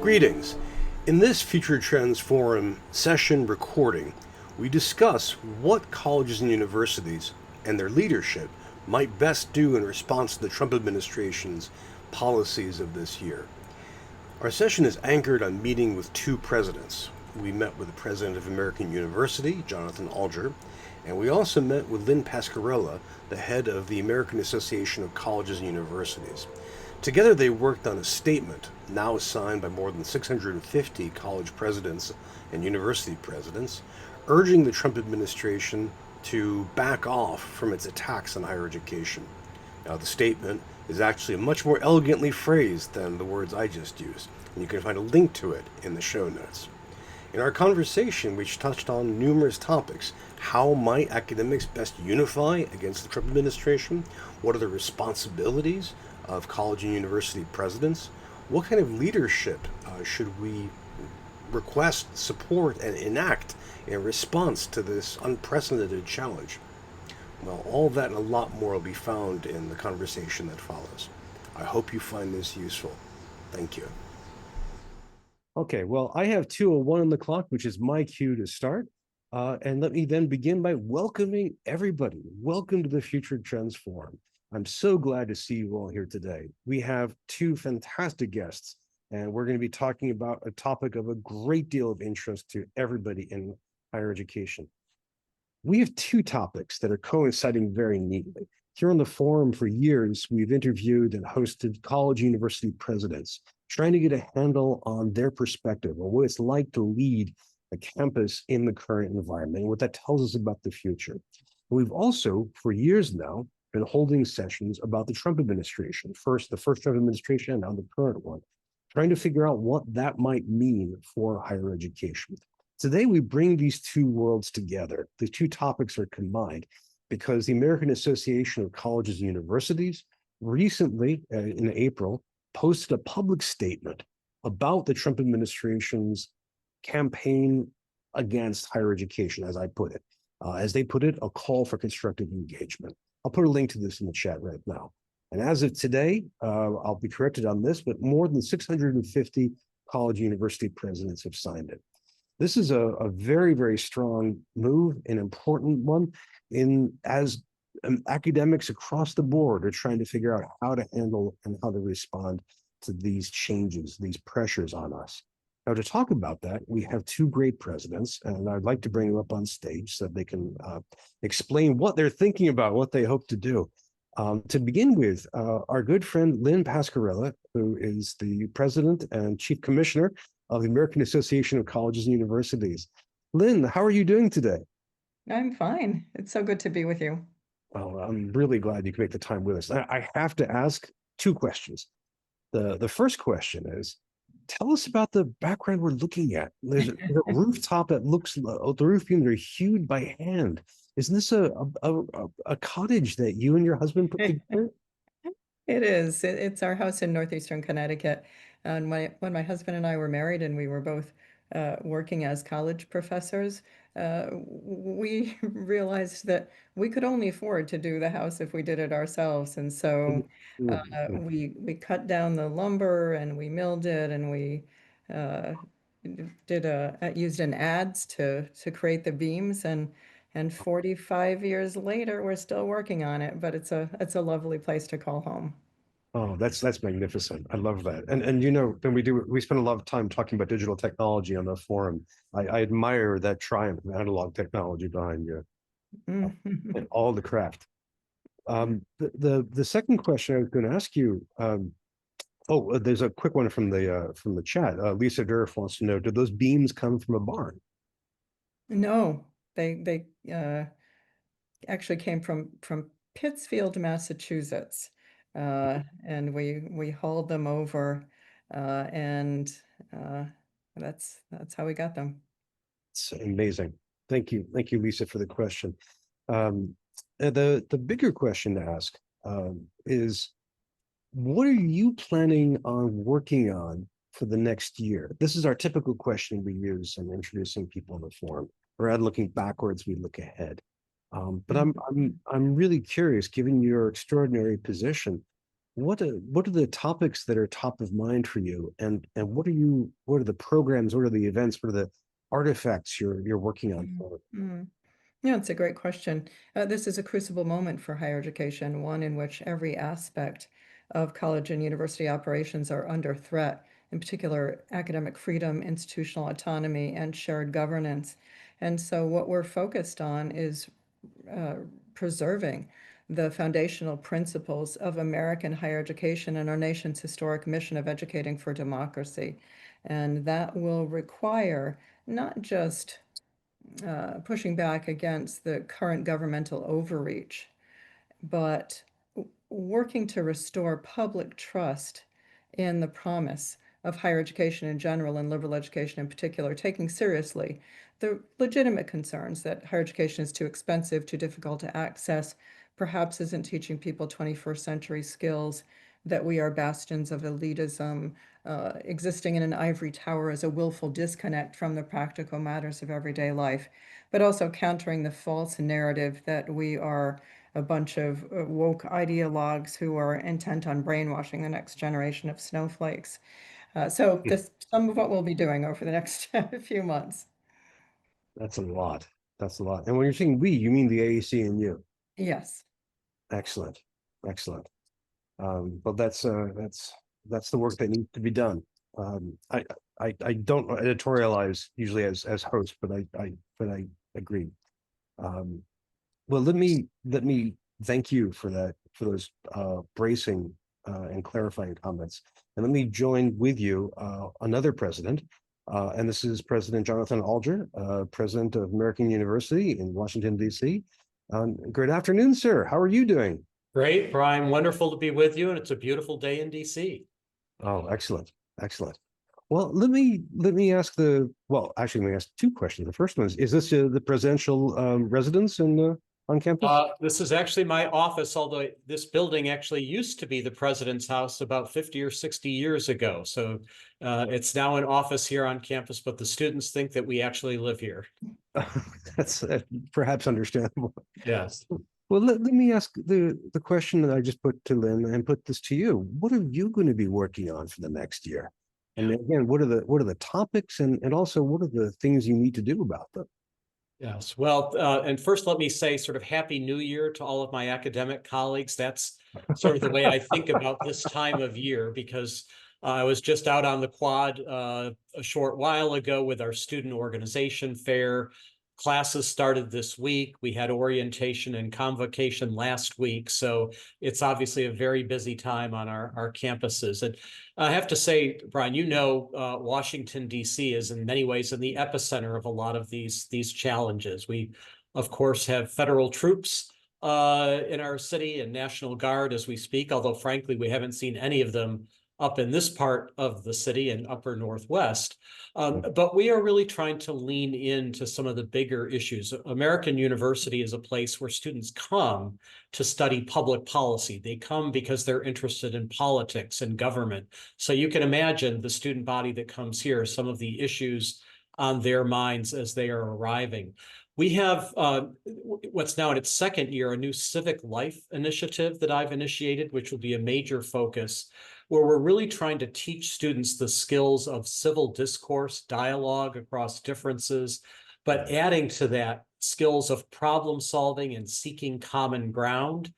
Greetings. In this Future Trends Forum session recording, we discuss what colleges and universities and their leadership might best do in response to the Trump administration's policies of this year. Our session is anchored on meeting with two presidents. We met with the president of American University, Jonathan Alger, and we also met with Lynn Pasquerella, the head of the American Association of Colleges and Universities. Together they worked on a statement, now signed by more than 650 college presidents and university presidents, urging the Trump administration to back off from its attacks on higher education. Now, the statement is actually much more elegantly phrased than the words I just used, and you can find a link to it in the show notes. In our conversation, we touched on numerous topics. How might academics best unify against the Trump administration? What are the responsibilities of college and university presidents? What kind of leadership should we request, support, and enact in response to this unprecedented challenge? Well, all that and a lot more will be found in the conversation that follows. I hope you find this useful. Thank you. Okay, well, I have 2:01 on the clock, which is my cue to start. And let me then begin by welcoming everybody. Welcome to the Future Trends Forum. I'm so glad to see you all here today. We have two fantastic guests, and we're going to be talking about a topic of a great deal of interest to everybody in higher education. We have two topics that are coinciding very neatly. Here on the forum for years, we've interviewed and hosted college university presidents, trying to get a handle on their perspective on what it's like to lead a campus in the current environment and what that tells us about the future. We've also, for years now, been holding sessions about the Trump administration, the first Trump administration, and now the current one, trying to figure out what that might mean for higher education. Today, we bring these two worlds together. The two topics are combined because the American Association of Colleges and Universities recently, in April, posted a public statement about the Trump administration's campaign against higher education, as I put it. As they put it, a call for constructive engagement. I'll put a link to this in the chat right now. And as of today, I'll be corrected on this, but more than 650 college university presidents have signed it. This is a very, very strong move, an important one, as academics across the board are trying to figure out how to handle and how to respond to these changes, these pressures on us. Now, to talk about that, we have two great presidents, and I'd like to bring them up on stage so they can explain what they're thinking about, what they hope to do. To begin with, our good friend Lynn Pasquerella, who is the president and chief commissioner of the American Association of Colleges and Universities. Lynn, how are you doing today? I'm fine. It's so good to be with you. Well, I'm really glad you could make the time with us. I have to ask two questions. The first question is, tell us about the background we're looking at. There's a rooftop that looks, the roof beams are hewed by hand. Isn't this a cottage that you and your husband put together? It is. It's our house in northeastern Connecticut. And when my husband and I were married and we were both working as college professors, we realized that we could only afford to do the house if we did it ourselves. And so we cut down the lumber and we milled it and we uh, used an adze to create the beams and 45 years later we're still working on it, but it's a lovely place to call home. Oh, that's magnificent. I love that. And you know, when we spend a lot of time talking about digital technology on the forum. I admire that triumph of analog technology behind you and all the craft. The second question I was going to ask you, there's a quick one from the chat. Lisa Durf wants to know, did those beams come from a barn? No, they actually came from Pittsfield, Massachusetts, and we hauled them over, and that's how we got them. It's amazing. Thank you, Lisa, for the question. The bigger question to ask is, what are you planning on working on for the next year? This is our typical question we use in introducing people in the forum. Rather than looking backwards, we look ahead. But I'm really curious, given your extraordinary position, what are the topics that are top of mind for you, and what are the programs, what are the events, what are the artifacts you're working on Mm, for? mm. Yeah, it's a great question. This is a crucible moment for higher education, one in which every aspect of college and university operations are under threat, in particular, academic freedom, institutional autonomy, and shared governance. And so, what we're focused on is uh, preserving the foundational principles of American higher education and our nation's historic mission of educating for democracy. And that will require not just pushing back against the current governmental overreach, but working to restore public trust in the promise of higher education in general and liberal education in particular, taking seriously the legitimate concerns that higher education is too expensive, too difficult to access, perhaps isn't teaching people 21st century skills, that we are bastions of elitism, existing in an ivory tower as a willful disconnect from the practical matters of everyday life, but also countering the false narrative that we are a bunch of woke ideologues who are intent on brainwashing the next generation of snowflakes. So Hmm, this some of what we'll be doing over the next few months. that's a lot. That's a lot. And when you're saying we, you mean the AAC&U. Yes. Excellent, excellent. But that's the work that needs to be done. Um, I I don't editorialize usually as host, but I agree. Um, well, let me thank you for that, for those bracing and clarifying comments, and let me join with you another president, and this is President Jonathan Alger, president of American University in Washington D.C. Good afternoon, sir. How are you doing? Great, Brian. Wonderful to be with you, and it's a beautiful day in DC. Oh, excellent, excellent. Well, let me ask the well, actually, let me ask two questions. The first one is this the presidential residence in on campus? This is actually my office, although this building actually used to be the president's house about 50 or 60 years ago. So it's now an office here on campus, but the students think that we actually live here. That's perhaps understandable. Yes. Well, let me ask the question that I just put to Lynn and put this to you. What are you going to be working on for the next year? And again, what are the topics, and also what are the things you need to do about them? Yes. Well, and first, let me say sort of Happy New Year to all of my academic colleagues. That's sort of the way I think about this time of year, because I was just out on the quad a short while ago with our student organization fair. Classes started this week. We had orientation and convocation last week. So it's obviously a very busy time on our campuses. And I have to say, Brian, Washington, D.C. is in many ways in the epicenter of a lot of these challenges. We, of course, have federal troops in our city and National Guard as we speak, although frankly, we haven't seen any of them up in this part of the city and upper Northwest. But we are really trying to lean into some of the bigger issues. American University is a place where students come to study public policy. They come because they're interested in politics and government. So you can imagine the student body that comes here, some of the issues on their minds as they are arriving. We have what's now in its second year, a new civic life initiative that I've initiated, which will be a major focus, where we're really trying to teach students the skills of civil discourse, dialogue across differences, but adding to that skills of problem solving and seeking common ground,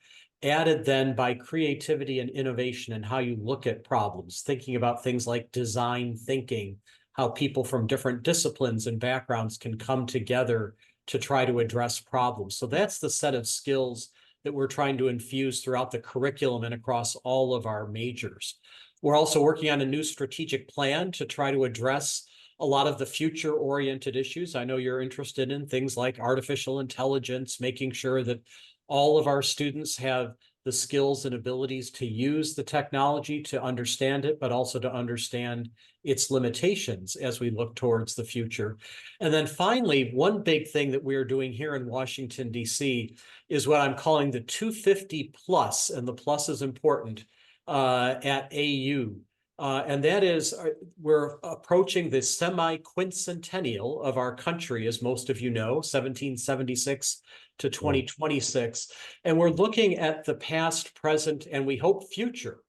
added then by creativity and innovation and how you look at problems, thinking about things like design thinking, how people from different disciplines and backgrounds can come together to try to address problems. So that's the set of skills that we're trying to infuse throughout the curriculum and across all of our majors. We're also working on a new strategic plan to try to address a lot of the future-oriented issues. I know you're interested in things like artificial intelligence, making sure that all of our students have the skills and abilities to use the technology, to understand it, but also to understand its limitations as we look towards the future. And then finally, one big thing that we're doing here in Washington, D.C. is what I'm calling the 250 plus, and the plus is important, at AU. And that is, we're approaching the semi-quincentennial of our country, as most of you know, 1776 to 2026. And we're looking at the past, present, and we hope future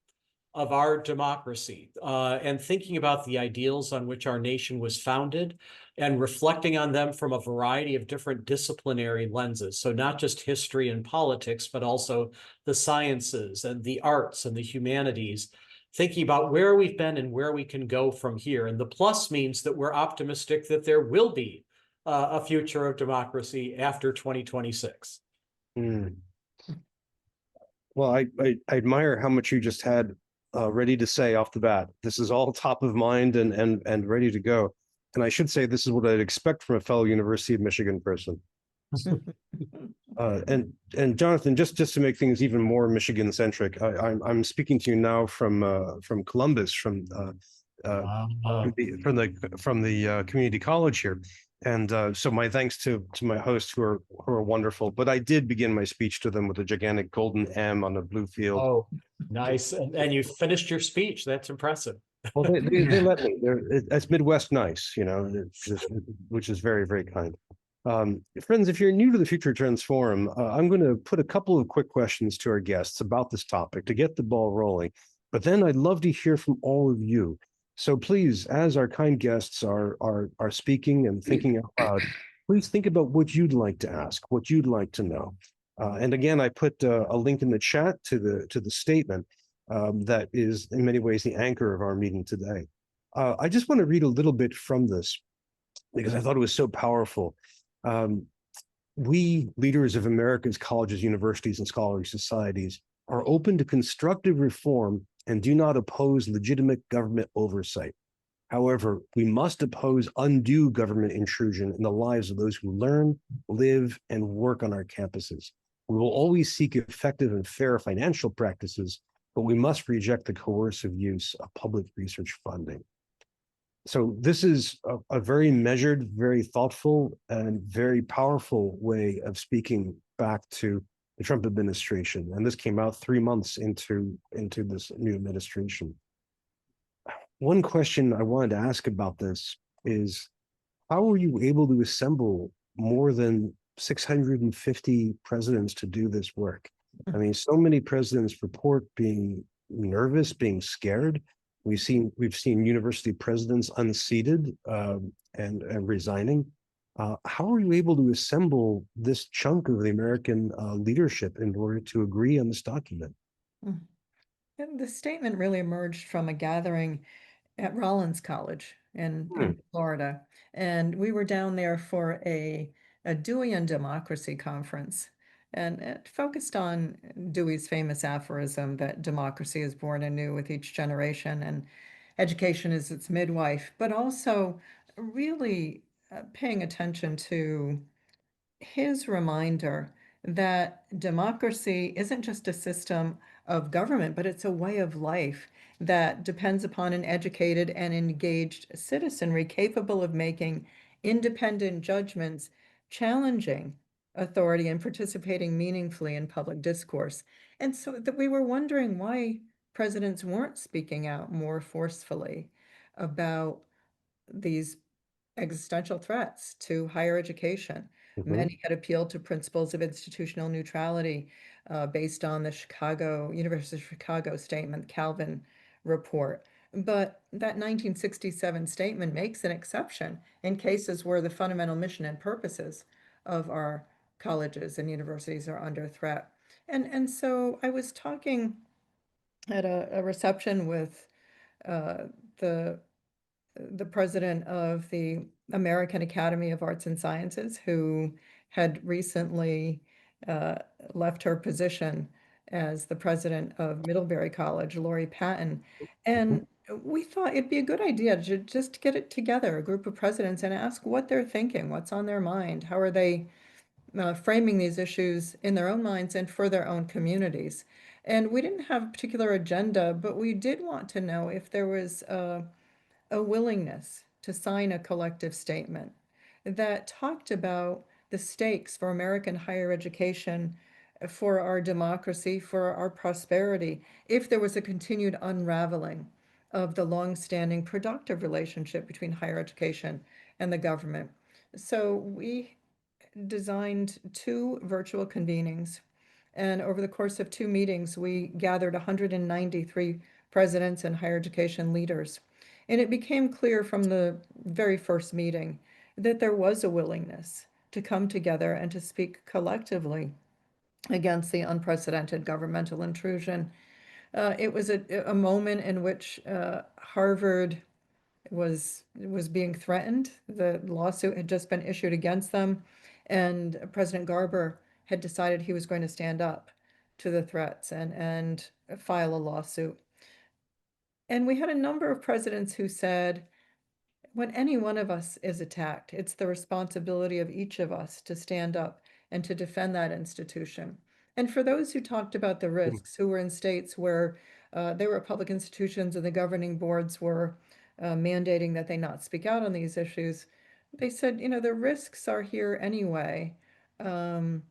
of our democracy, and thinking about the ideals on which our nation was founded and reflecting on them from a variety of different disciplinary lenses. So not just history and politics, but also the sciences and the arts and the humanities, thinking about where we've been and where we can go from here. And the plus means that we're optimistic that there will be a future of democracy after 2026. Mm. Well, I admire how much you just had ready to say off the bat. This is all top of mind and ready to go. And I should say this is what I'd expect from a fellow University of Michigan person. And Jonathan, just to make things even more Michigan centric, I'm speaking to you now from Columbus, from the community college here. And so my thanks to my hosts who are wonderful. But I did begin my speech to them with a gigantic golden M on a blue field. Oh, nice. And you finished your speech. That's impressive. Well, they let me. That's Midwest nice, which is very, very kind. Friends, if you're new to the Future Trends Forum, I'm going to put a couple of quick questions to our guests about this topic to get the ball rolling. But then I'd love to hear from all of you. So please, as our kind guests are speaking and thinking out loud, please think about what you'd like to ask, what you'd like to know. And again, I put a link in the chat to the statement that is in many ways the anchor of our meeting today. I just want to read a little bit from this because I thought it was so powerful. We, leaders of America's colleges, universities, and scholarly societies, are open to constructive reform and do not oppose legitimate government oversight. However, we must oppose undue government intrusion in the lives of those who learn, live, and work on our campuses. We will always seek effective and fair financial practices, but we must reject the coercive use of public research funding. So this is a very measured, very thoughtful, and very powerful way of speaking back to the Trump administration. And this came out 3 months into this new administration. One question I wanted to ask about this is, how were you able to assemble more than 650 presidents to do this work? I mean, so many presidents report being nervous, being scared. We've seen university presidents unseated and resigning. How were you able to assemble this chunk of the American leadership in order to agree on this document? And the statement really emerged from a gathering at Rollins College in Florida. And we were down there for a Dewey and Democracy conference. And it focused on Dewey's famous aphorism that democracy is born anew with each generation and education is its midwife, but also really paying attention to his reminder that democracy isn't just a system of government, but it's a way of life that depends upon an educated and engaged citizenry capable of making independent judgments, challenging authority, and participating meaningfully in public discourse. And so that we were wondering why presidents weren't speaking out more forcefully about these existential threats to higher education. Many had appealed to principles of institutional neutrality based on the University of Chicago statement, Calvin report. But that 1967 statement makes an exception in cases where the fundamental mission and purposes of our colleges and universities are under threat. And so I was talking at a reception with uh, the the president of the American Academy of Arts and Sciences, who had recently uh, left her position as the president of Middlebury College, Lori Patton. And we thought it'd be a good idea to just get it together, a group of presidents, and ask what they're thinking, what's on their mind, how are they framing these issues in their own minds and for their own communities. And we didn't have a particular agenda, but we did want to know if there was a willingness to sign a collective statement that talked about the stakes for American higher education, for our democracy, for our prosperity, if there was a continued unraveling of the longstanding productive relationship between higher education and the government. So we designed 2 virtual convenings, and over the course of 2 meetings, we gathered 193 presidents and higher education leaders. And it became clear from the very first meeting that there was a willingness to come together and to speak collectively against the unprecedented governmental intrusion. It was a moment in which Harvard was being threatened. The lawsuit had just been issued against them, and President Garber had decided he was going to stand up to the threats and file a lawsuit. And we had a number of presidents who said, when any one of us is attacked, it's the responsibility of each of us to stand up and to defend that institution. And for those who talked about the risks, who were in states where there were public institutions and the governing boards were mandating that they not speak out on these issues, they said, the risks are here anyway. And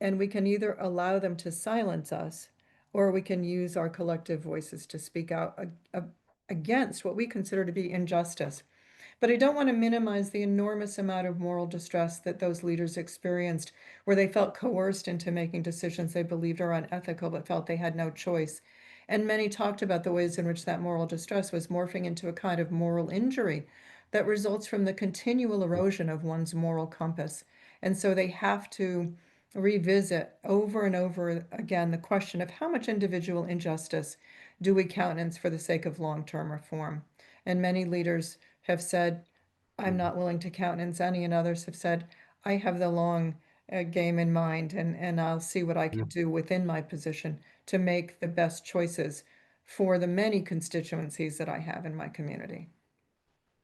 we can either allow them to silence us, or we can use our collective voices to speak out against what we consider to be injustice. But I don't want to minimize the enormous amount of moral distress that those leaders experienced, where they felt coerced into making decisions they believed are unethical, but felt they had no choice. And many talked about the ways in which that moral distress was morphing into a kind of moral injury that results from the continual erosion of one's moral compass. And so they have to revisit over and over again the question of how much individual injustice do we countenance for the sake of long-term reform. And many leaders have said, I'm not willing to countenance any, and others have said, I have the long game in mind, and I'll see what I can do within my position to make the best choices for the many constituencies that I have in my community.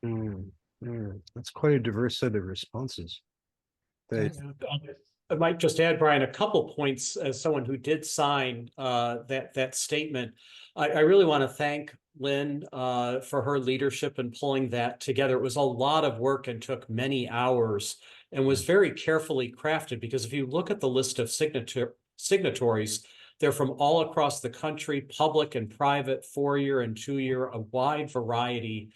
That's quite a diverse set of responses. That, I might just add, Brian, a couple points as someone who did sign that statement. I really want to thank Lynn for her leadership in pulling that together. It was a lot of work and took many hours and was very carefully crafted, because if you look at the list of signatories, they're from all across the country, public and private, 4-year and 2-year, a wide variety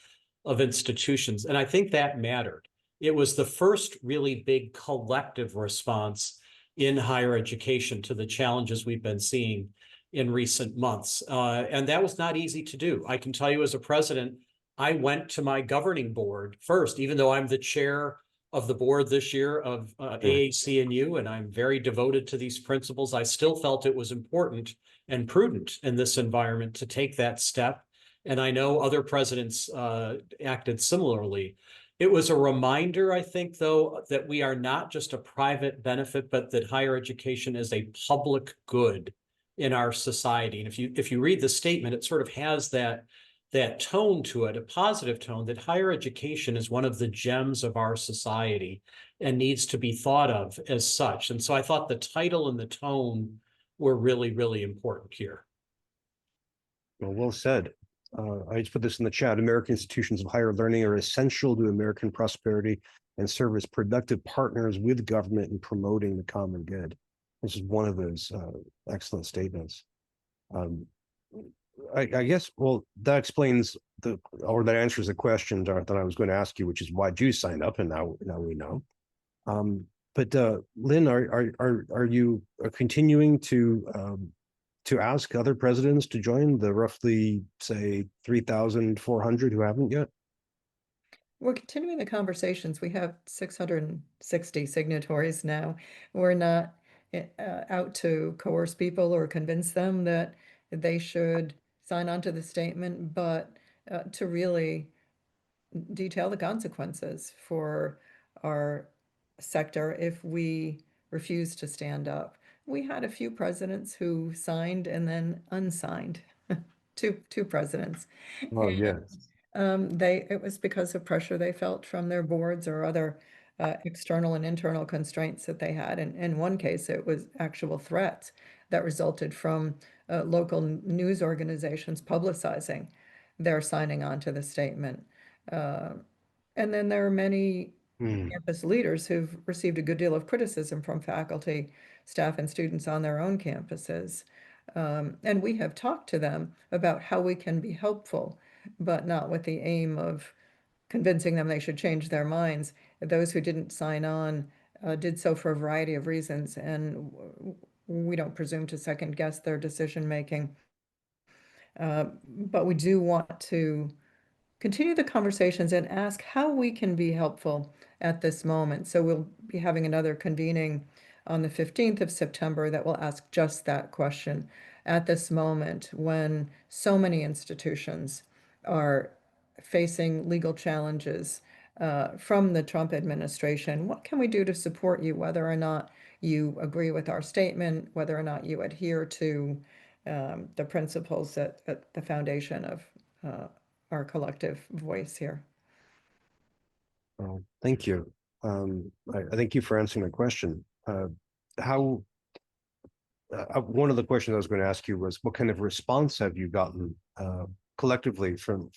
of institutions. And I think that mattered. It was the first really big collective response in higher education to the challenges we've been seeing in recent months. And that was not easy to do. I can tell you, as a president, I went to my governing board first, even though I'm the chair of the board this year of AAC&U, and I'm very devoted to these principles. I still felt it was important and prudent in this environment to take that step. And I know other presidents acted similarly. It was a reminder, I think, though, that we are not just a private benefit, but that higher education is a public good in our society. And if you read the statement, it sort of has that tone to it, a positive tone, that higher education is one of the gems of our society and needs to be thought of as such. And so I thought the title and the tone were really, really important here. well said. I just put this in the chat. American institutions of higher learning are essential to American prosperity and serve as productive partners with government in promoting the common good. This is one of those excellent statements. I guess, well, that explains or that answers the question that I was going to ask you, which is why'd you sign up? And now we know. But Lynn, are you continuing to ask other presidents to join the roughly, say, 3,400 who haven't yet? We're continuing the conversations. We have 660 signatories now. We're not out to coerce people or convince them that they should sign on to the statement, but to really detail the consequences for our sector if we refuse to stand up. We had a few presidents who signed and then unsigned, two presidents. Oh, yes. It was because of pressure they felt from their boards or other external and internal constraints that they had. And in one case, it was actual threats that resulted from local news organizations publicizing their signing on to the statement. And then there are many campus leaders who've received a good deal of criticism from faculty, staff, and students on their own campuses. And we have talked to them about how we can be helpful, but not with the aim of convincing them they should change their minds. Those who didn't sign on did so for a variety of reasons, and we don't presume to second guess their decision making. But we do want to continue the conversations and ask how we can be helpful at this moment. So we'll be having another convening on the 15th of September that will ask just that question. At this moment, when so many institutions are facing legal challenges from the Trump administration, what can we do to support you, whether or not you agree with our statement, whether or not you adhere to the principles at the foundation of our collective voice here. Well, thank you. I thank you for answering my question. How one of the questions I was going to ask you was, what kind of response have you gotten collectively from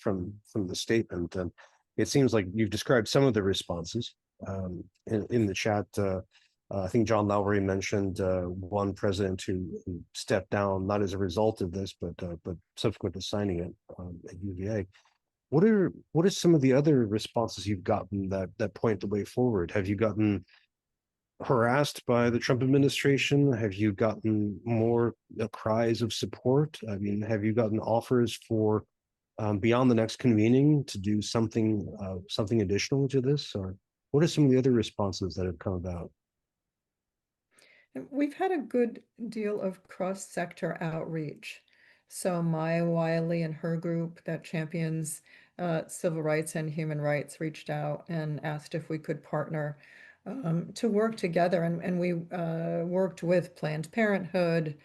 the statement? And it seems like you've described some of the responses in the chat. I think John Lowry mentioned one president who stepped down not as a result of this, but subsequent to signing it at UVA. What are some of the other responses you've gotten that point the way forward? Have you gotten harassed by the Trump administration? Have you gotten more cries of support? I mean, have you gotten offers for beyond the next convening to do something additional to this? Or what are some of the other responses that have come about? We've had a good deal of cross-sector outreach. So Maya Wiley and her group that champions civil rights and human rights reached out and asked if we could partner to work together. And we worked with Planned Parenthood,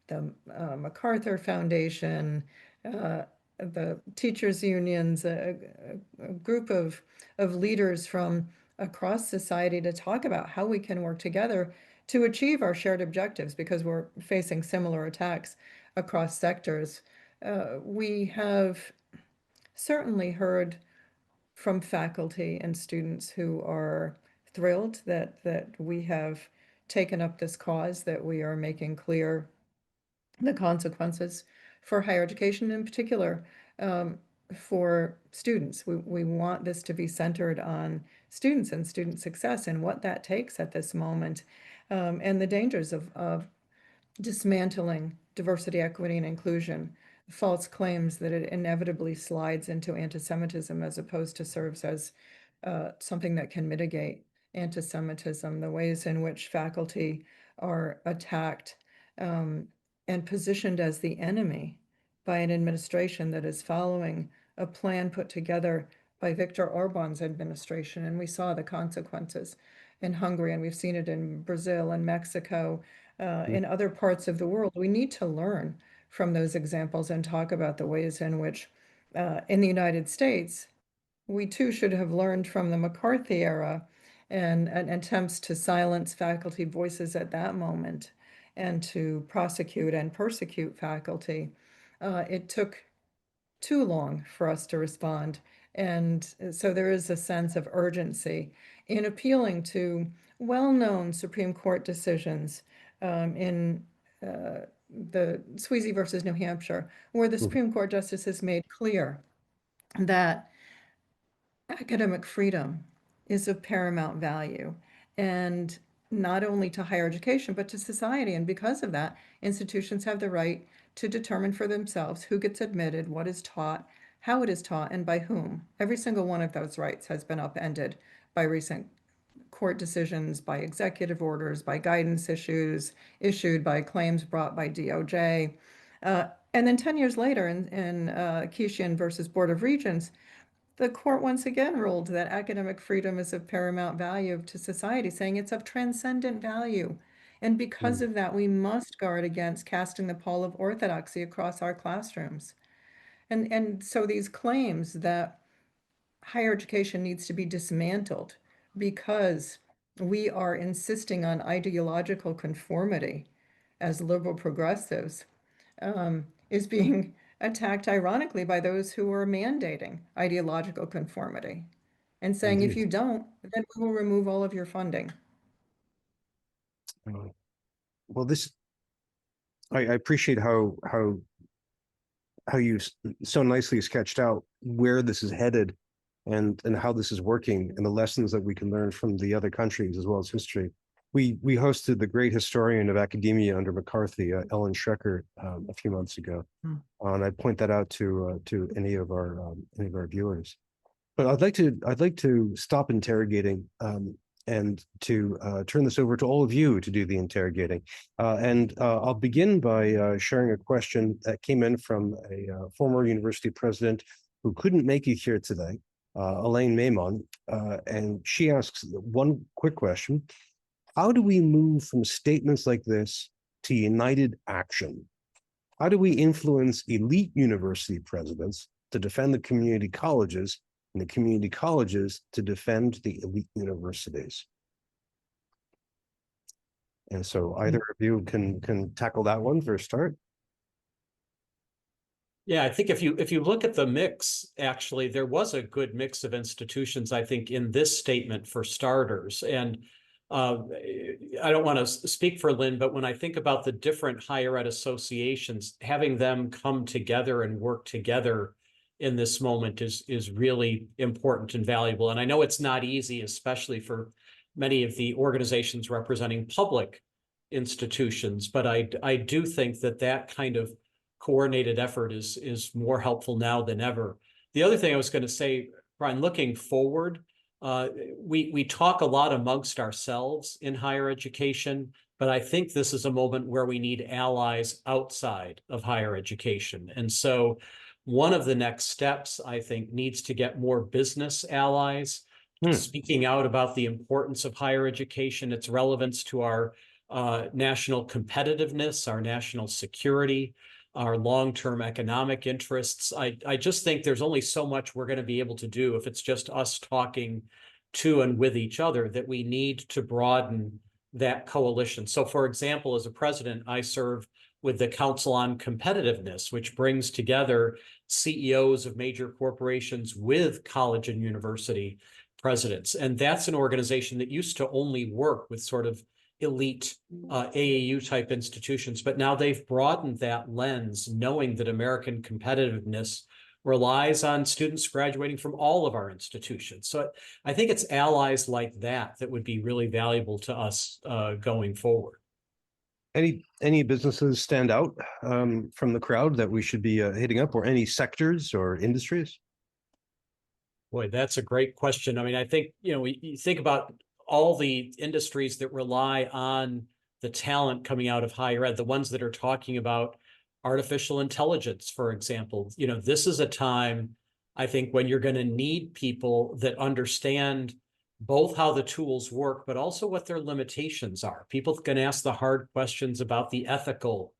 the MacArthur Foundation, the teachers' unions, a group of leaders from across society to talk about how we can work together to achieve our shared objectives because we're facing similar attacks across sectors. We have certainly heard from faculty and students who are thrilled that we have taken up this cause, that we are making clear the consequences for higher education, in particular for students. We want this to be centered on students and student success and what that takes at this moment, and the dangers of dismantling diversity, equity, and inclusion, false claims that it inevitably slides into anti-Semitism as opposed to serves as something that can mitigate anti-Semitism, the ways in which faculty are attacked and positioned as the enemy by an administration that is following a plan put together by Viktor Orban's administration. And we saw the consequences in Hungary, and we've seen it in Brazil and Mexico, in other parts of the world. We need to learn from those examples and talk about the ways in which, in the United States, we too should have learned from the McCarthy era and attempts to silence faculty voices at that moment and to prosecute and persecute faculty. It took too long for us to respond. And so there is a sense of urgency in appealing to well-known Supreme Court decisions in the Sweezy versus New Hampshire, where the Supreme Court justices made clear that academic freedom is of paramount value, and not only to higher education, but to society. And because of that, institutions have the right to determine for themselves who gets admitted, what is taught, how it is taught, and by whom. Every single one of those rights has been upended by recent court decisions, by executive orders, by guidance issued by claims brought by DOJ. And then 10 years later in Keishian versus Board of Regents, the court once again ruled that academic freedom is of paramount value to society, saying it's of transcendent value. And because of that, we must guard against casting the pall of orthodoxy across our classrooms. And so these claims that higher education needs to be dismantled because we are insisting on ideological conformity as liberal progressives is being attacked ironically by those who are mandating ideological conformity and saying, if you don't, then we will remove all of your funding. Well, I appreciate how you so nicely sketched out where this is headed and how this is working and the lessons that we can learn from the other countries as well as history. we hosted the great historian of academia under McCarthy, Ellen Schrecker, a few months ago, and I point that out to any of our viewers. But I'd like to stop interrogating and to turn this over to all of you to do the interrogating. And I'll begin by sharing a question that came in from a former university president who couldn't make it here today, Elaine Maimon, and she asks one quick question. How do we move from statements like this to united action? How do we influence elite university presidents to defend the community colleges and the community colleges to defend the elite universities? And so either of you can tackle that one for a start. Yeah, I think if you look at the mix, actually, there was a good mix of institutions, I think, in this statement for starters. And I don't want to speak for Lynn, but when I think about the different higher ed associations, having them come together and work together in this moment is really important and valuable. And I know it's not easy, especially for many of the organizations representing public institutions, but I do think that kind of coordinated effort is more helpful now than ever. The other thing I was going to say, Brian, looking forward, we talk a lot amongst ourselves in higher education, but I think this is a moment where we need allies outside of higher education. And so one of the next steps, I think, needs to get more business allies speaking out about the importance of higher education, its relevance to our national competitiveness, our national security, our long-term economic interests. I just think there's only so much we're going to be able to do if it's just us talking to and with each other, that we need to broaden that coalition. So for example, as a president, I serve with the Council on Competitiveness, which brings together CEOs of major corporations with college and university presidents. And that's an organization that used to only work with sort of elite AAU type institutions, but now they've broadened that lens, knowing that American competitiveness relies on students graduating from all of our institutions. So I think it's allies like that that would be really valuable to us going forward. Any businesses stand out from the crowd that we should be hitting up, or any sectors or industries? Boy, that's a great question. I mean, I think, you think about all the industries that rely on the talent coming out of higher ed, the ones that are talking about artificial intelligence, for example. This is a time, I think, when you're going to need people that understand both how the tools work, but also what their limitations are. People can ask the hard questions about the ethical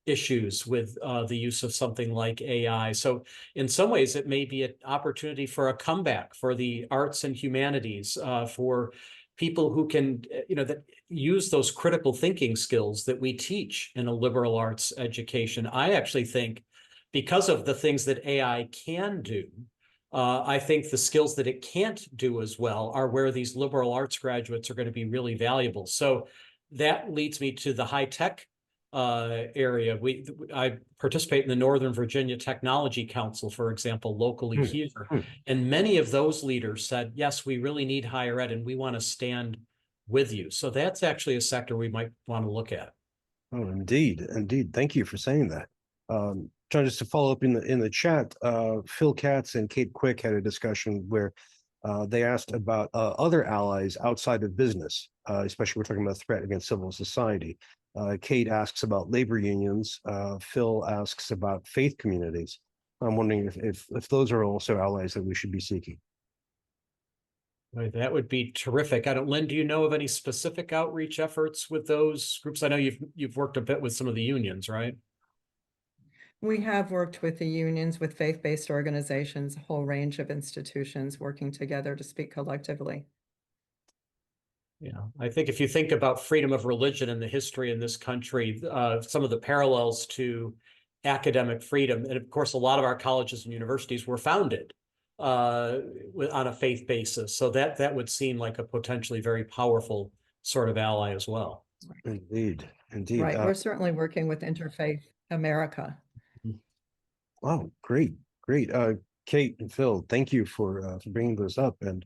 issues with the use of something like AI. So in some ways, it may be an opportunity for a comeback for the arts and humanities, for people who can, that use those critical thinking skills that we teach in a liberal arts education. I actually think because of the things that AI can do, I think the skills that it can't do as well are where these liberal arts graduates are going to be really valuable. So that leads me to the high tech area. I participate in the Northern Virginia Technology Council, for example, locally here. And many of those leaders said, yes, we really need higher ed and we want to stand with you. So that's actually a sector we might want to look at. Oh, indeed. Thank you for saying that. John, just to follow up in the chat, Phil Katz and Kate Quick had a discussion where they asked about other allies outside of business, especially we're talking about a threat against civil society. Kate asks about labor unions. Phil asks about faith communities. I'm wondering if those are also allies that we should be seeking. That would be terrific. Lynn, do you know of any specific outreach efforts with those groups? I know you've worked a bit with some of the unions, right? We have worked with the unions, with faith-based organizations, a whole range of institutions working together to speak collectively. Yeah, I think if you think about freedom of religion and the history in this country, some of the parallels to academic freedom, and of course, a lot of our colleges and universities were founded on a faith basis. So that would seem like a potentially very powerful sort of ally as well. Indeed. Right. We're certainly working with Interfaith America. Oh, great. Kate and Phil, thank you for bringing those up. And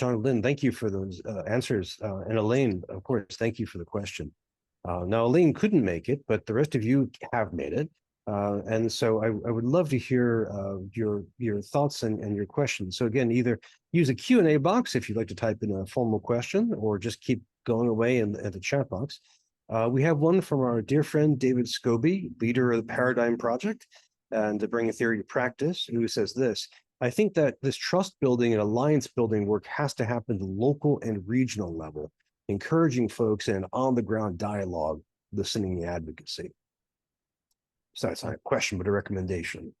John, Lynn, thank you for those answers. And Elaine, of course, thank you for the question. Now, Elaine couldn't make it, but the rest of you have made it. And so I would love to hear your thoughts and your questions. So again, either use a Q&A box if you'd like to type in a formal question, or just keep going away in the chat box. We have one from our dear friend, David Scobie, leader of the Paradigm Project, and to bring a theory to practice, who says this: I think that this trust building and alliance building work has to happen at the local and regional level, encouraging folks in on the ground dialogue, listening and advocacy. So that's not a question, but a recommendation.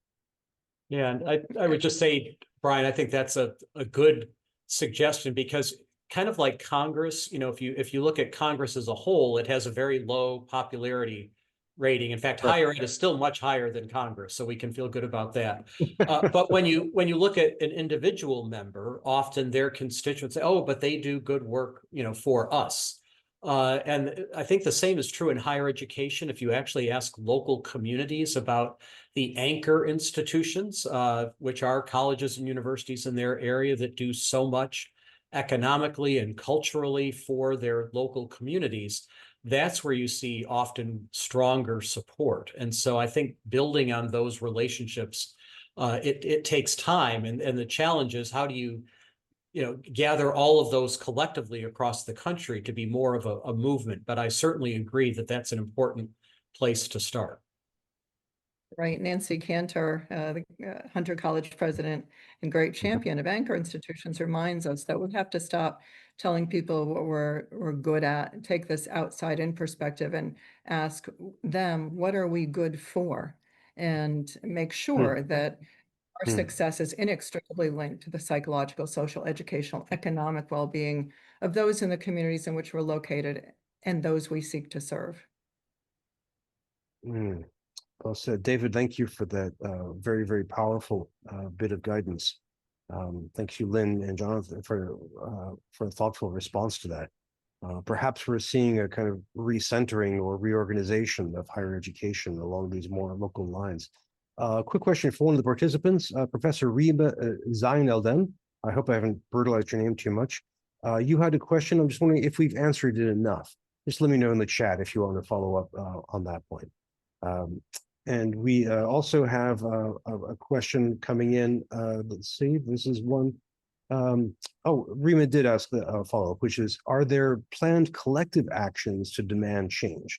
Yeah, and I would just say, Brian, I think that's a good suggestion, because kind of like Congress, if you look at Congress as a whole, it has a very low popularity rating. In fact, Right. higher ed is still much higher than Congress, so we can feel good about that. But when you look at an individual member, often their constituents say, "Oh, but they do good work, for us." And I think the same is true in higher education. If you actually ask local communities about the anchor institutions, which are colleges and universities in their area that do so much economically and culturally for their local communities, that's where you see often stronger support. And so I think building on those relationships, it takes time. And the challenge is, how do you gather all of those collectively across the country to be more of a movement? But I certainly agree that that's an important place to start. Right. Nancy Cantor, the Hunter College president and great champion of anchor institutions, reminds us that we have to stop telling people what we're good at, take this outside in perspective and ask them, what are we good for? And make sure that our success is inextricably linked to the psychological, social, educational, economic well-being of those in the communities in which we're located and those we seek to serve. Well said. David, thank you for that very, very powerful bit of guidance. Thank you, Lynn and Jonathan, for a thoughtful response to that. Perhaps we're seeing a kind of recentering or reorganization of higher education along these more local lines. Quick question for one of the participants, Professor Rima Zain Elden. I hope I haven't brutalized your name too much. You had a question. I'm just wondering if we've answered it enough. Just let me know in the chat if you want to follow up on that point. And we also have a question coming in. Let's see, this is one. Rima did ask the follow-up, which is, are there planned collective actions to demand change?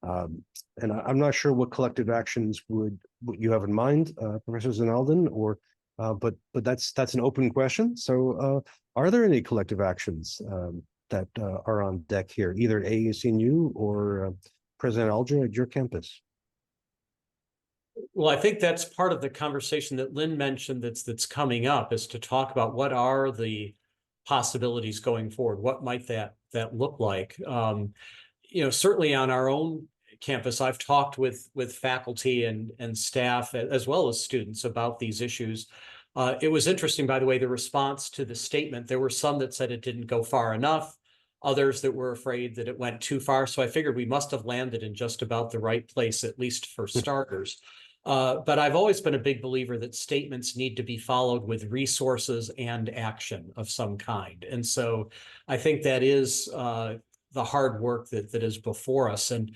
And I'm not sure what collective actions what you have in mind, Professor Zinalden, or but that's an open question. So are there any collective actions that are on deck here, either at AAC&U or President Alger at your campus? Well, I think that's part of the conversation that Lynn mentioned that's coming up, is to talk about what are the possibilities going forward. What might that look like? Certainly on our own campus, I've talked with faculty and staff as well as students about these issues. It was interesting, by the way, the response to the statement. There were some that said it didn't go far enough, others that were afraid that it went too far. So I figured we must have landed in just about the right place, at least for starters. But I've always been a big believer that statements need to be followed with resources and action of some kind. And so I think that is the hard work that is before us. And,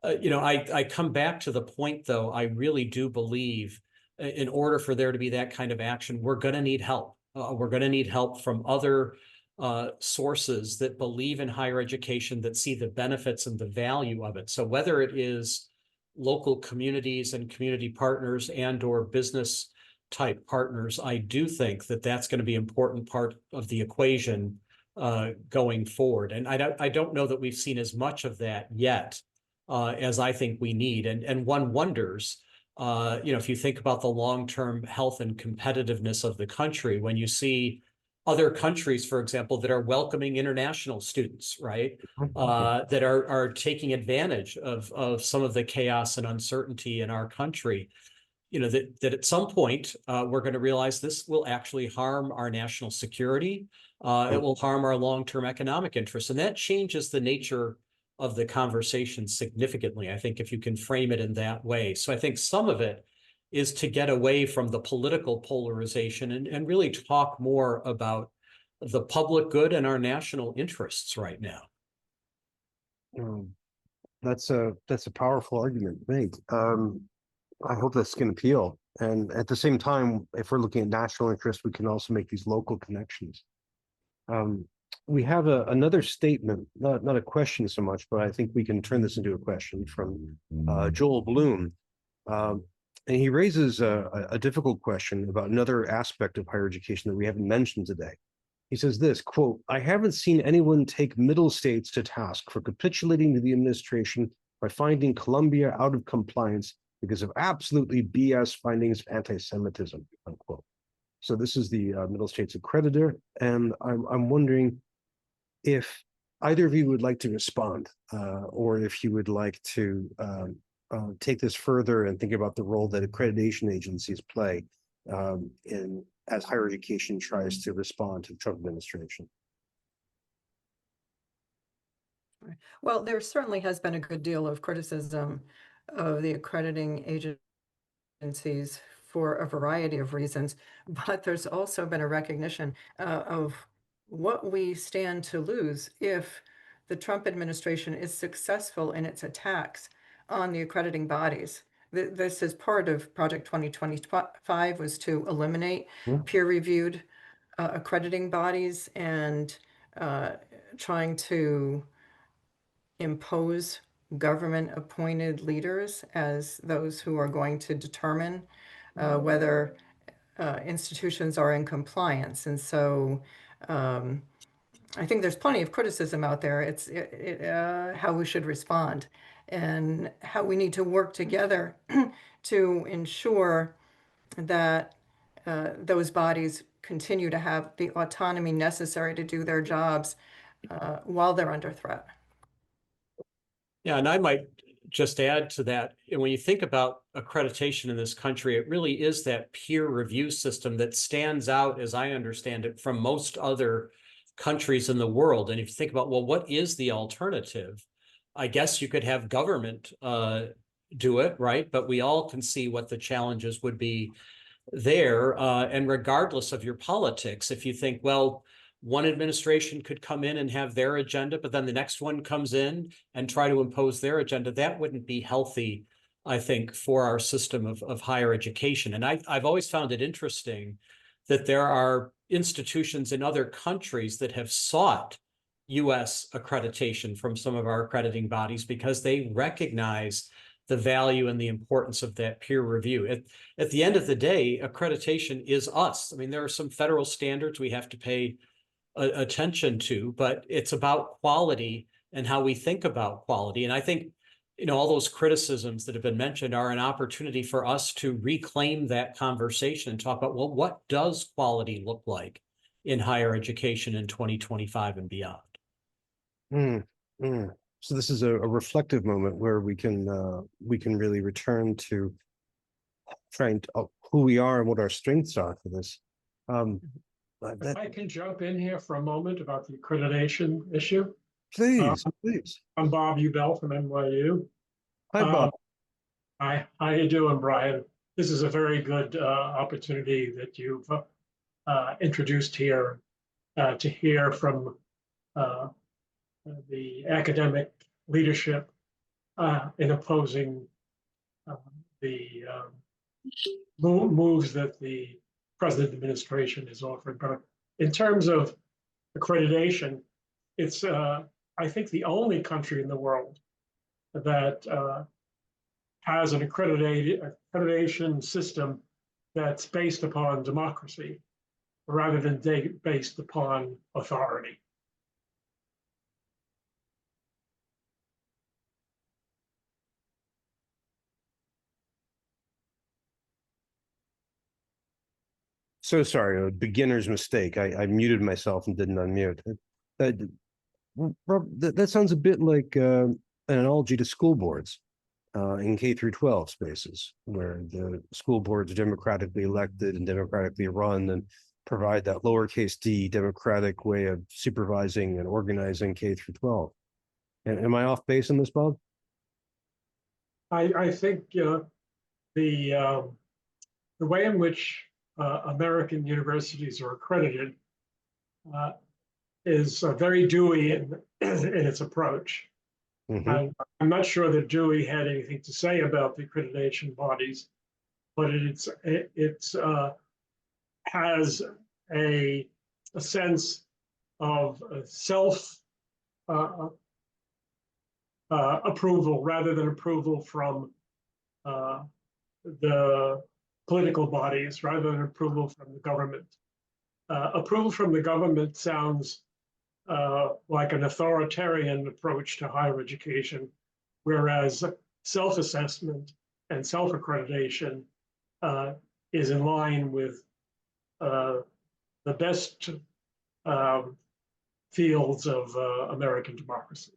I come back to the point, though, I really do believe in order for there to be that kind of action, we're going to need help. We're going to need help from other sources that believe in higher education, that see the benefits and the value of it. So whether it is local communities and community partners and/or business type partners, I do think that that's going to be an important part of the equation going forward. And I don't know that we've seen as much of that yet as I think we need. And one wonders, if you think about the long-term health and competitiveness of the country, when you see other countries, for example, that are welcoming international students, right? That are taking advantage of some of the chaos and uncertainty in our country, that at some point we're going to realize this will actually harm our national security. It will harm our long-term economic interests. And that changes the nature of the conversation significantly, I think, if you can frame it in that way. So I think some of it is to get away from the political polarization and really talk more about the public good and our national interests right now. That's a powerful argument to make. I hope that's going to appeal. And at the same time, if we're looking at national interest, we can also make these local connections. We have another statement, not a question so much, but I think we can turn this into a question from Joel Bloom. And he raises a difficult question about another aspect of higher education that we haven't mentioned today. He says this, quote, "I haven't seen anyone take middle states to task for capitulating to the administration by finding Columbia out of compliance because of absolutely BS findings of anti-Semitism," unquote. So this is the middle states accreditor, and I'm wondering if either of you would like to respond, or if you would like to take this further and think about the role that accreditation agencies play as higher education tries to respond to the Trump administration. Well, there certainly has been a good deal of criticism of the accrediting agencies for a variety of reasons, but there's also been a recognition of what we stand to lose if the Trump administration is successful in its attacks on the accrediting bodies. This is part of Project 2025, was to eliminate peer-reviewed accrediting bodies and trying to impose government-appointed leaders as those who are going to determine whether institutions are in compliance. And so I think there's plenty of criticism out there. It's how we should respond and how we need to work together to ensure that those bodies continue to have the autonomy necessary to do their jobs while they're under threat. Yeah, and I might just add to that, when you think about accreditation in this country, it really is that peer review system that stands out, as I understand it, from most other countries in the world. And if you think about, well, what is the alternative? I guess you could have government do it, right? But we all can see what the challenges would be there. And regardless of your politics, if you think, well, one administration could come in and have their agenda, but then the next one comes in and try to impose their agenda, that wouldn't be healthy, I think, for our system of higher education. And I've always found it interesting that there are institutions in other countries that have sought US accreditation from some of our accrediting bodies because they recognize the value and the importance of that peer review. At the end of the day, accreditation is us. I mean, there are some federal standards we have to pay attention to, but it's about quality and how we think about quality. And I think, all those criticisms that have been mentioned are an opportunity for us to reclaim that conversation and talk about, well, what does quality look like in higher education in 2025 and beyond? So this is a reflective moment where we can really return to trying to who we are and what our strengths are for this. If I can jump in here for a moment about the accreditation issue. Please. I'm Bob Ubell from NYU. Hi, Bob. Hi, how you doing, Brian? This is a very good opportunity that you've introduced here to hear from the academic leadership in opposing the moves that the present administration is offering. But in terms of accreditation, it's I think the only country in the world that has an accreditation system that's based upon democracy rather than based upon authority. So sorry, a beginner's mistake. I muted myself and didn't unmute. That sounds a bit like an analogy to school boards in K through 12 spaces, where the school boards are democratically elected and democratically run and provide that lowercase d democratic way of supervising and organizing K through 12. Am I off base on this, Bob? I think the way in which American universities are accredited is very Dewey in its approach. Mhm. I'm not sure that Dewey had anything to say about the accreditation bodies, but it has a sense of self approval rather than approval from the political bodies, rather than approval from the government. Approval from the government sounds like an authoritarian approach to higher education, whereas self-assessment and self-accreditation is in line with the best fields of American democracy.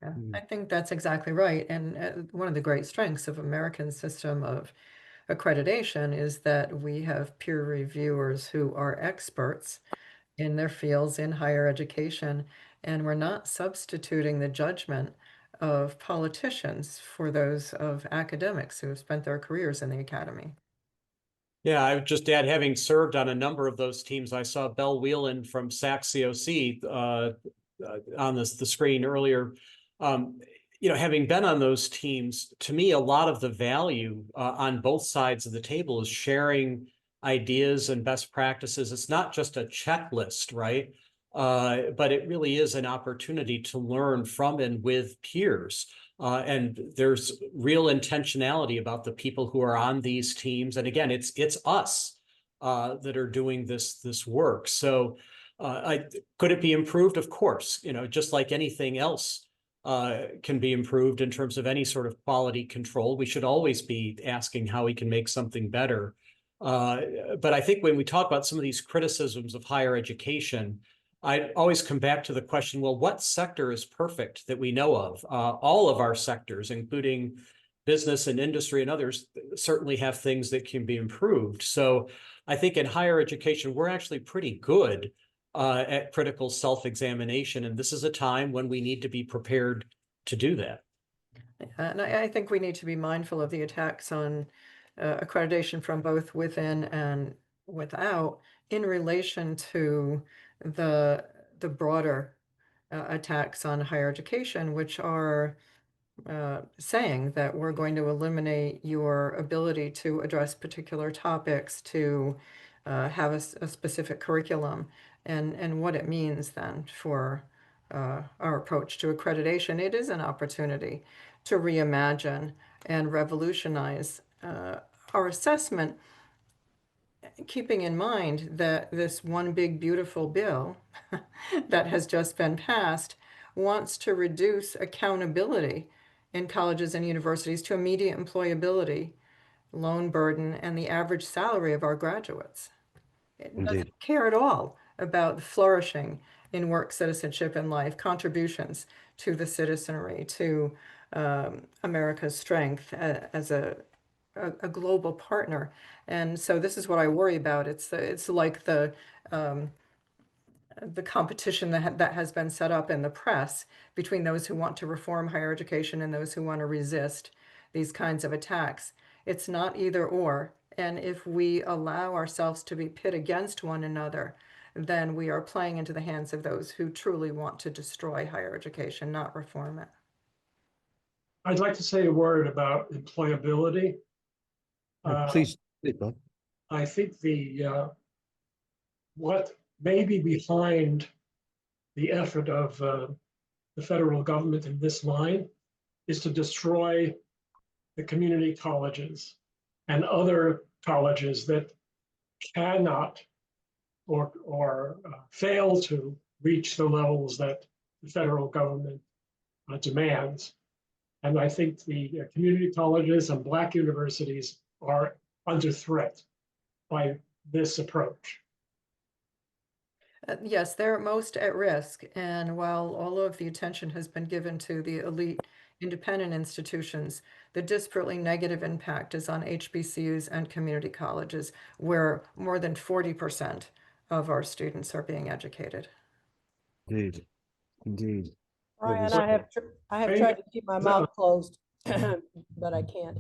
Yeah, I think that's exactly right. And one of the great strengths of American system of accreditation is that we have peer reviewers who are experts in their fields in higher education, and we're not substituting the judgment of politicians for those of academics who have spent their careers in the academy. Yeah, I would just add, having served on a number of those teams, I saw Belle Whelan from SAC-COC on the screen earlier. Having been on those teams, to me, a lot of the value on both sides of the table is sharing ideas and best practices. It's not just a checklist, right? But it really is an opportunity to learn from and with peers. And there's real intentionality about the people who are on these teams. And again, it's us that are doing this work. So could it be improved? Of course, just like anything else can be improved in terms of any sort of quality control. We should always be asking how we can make something better. But I think when we talk about some of these criticisms of higher education, I always come back to the question, well, what sector is perfect that we know of? All of our sectors, including business and industry and others, certainly have things that can be improved. So I think in higher education, we're actually pretty good at critical self-examination. And this is a time when we need to be prepared to do that. And I think we need to be mindful of the attacks on accreditation from both within and without in relation to the broader attacks on higher education, which are saying that we're going to eliminate your ability to address particular topics, to have a specific curriculum, and what it means then for our approach to accreditation. It is an opportunity to reimagine and revolutionize our assessment, keeping in mind that this one big beautiful bill that has just been passed wants to reduce accountability in colleges and universities to immediate employability, loan burden, and the average salary of our graduates. It Indeed. doesn't care at all about the flourishing in work, citizenship, and life, contributions to the citizenry, to America's strength as a global partner. And so this is what I worry about. It's like the competition that has been set up in the press between those who want to reform higher education and those who want to resist these kinds of attacks. It's not either or. And if we allow ourselves to be pit against one another, then we are playing into the hands of those who truly want to destroy higher education, not reform it. I'd like to say a word about employability. Please, Bob. I think what may be behind the effort of the federal government in this line is to destroy the community colleges and other colleges that cannot or fail to reach the levels that the federal government demands. And I think the community colleges and Black universities are under threat by this approach. Yes, they're most at risk. And while all of the attention has been given to the elite independent institutions, the disparately negative impact is on HBCUs and community colleges, where more than 40% of our students are being educated. Indeed. Indeed. Brian, I have tried to keep my mouth closed, but I can't.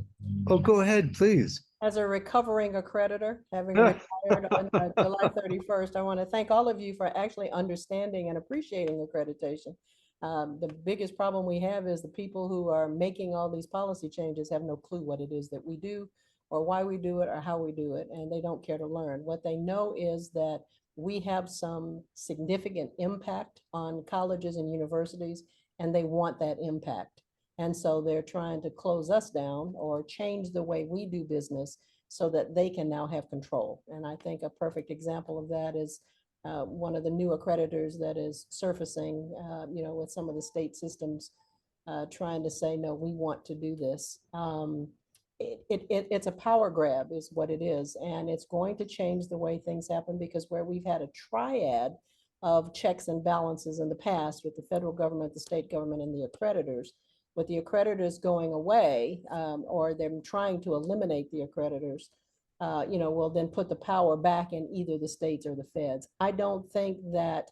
Oh, go ahead, please. As a recovering accreditor, having retired on July 31st, I want to thank all of you for actually understanding and appreciating accreditation. The biggest problem we have is the people who are making all these policy changes have no clue what it is that we do or why we do it or how we do it, and they don't care to learn. What they know is that we have some significant impact on colleges and universities, and they want that impact. And so they're trying to close us down or change the way we do business so that they can now have control. And I think a perfect example of that is one of the new accreditors that is surfacing, with some of the state systems trying to say, no, we want to do this. It's a power grab is what it is. And it's going to change the way things happen, because where we've had a triad of checks and balances in the past with the federal government, the state government, and the accreditors, with the accreditors going away, or them trying to eliminate the accreditors, will then put the power back in either the states or the feds. I don't think that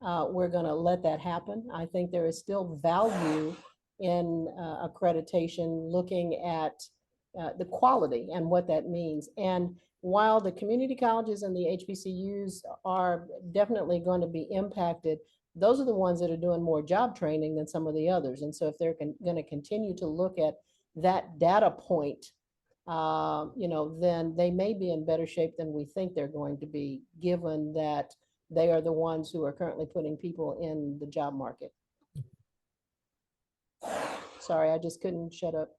we're going to let that happen. I think there is still value in accreditation, looking at the quality and what that means. And while the community colleges and the HBCUs are definitely going to be impacted, those are the ones that are doing more job training than some of the others. And so if they're going to continue to look at that data point, then they may be in better shape than we think they're going to be, given that they are the ones who are currently putting people in the job market. Sorry, I just couldn't shut up.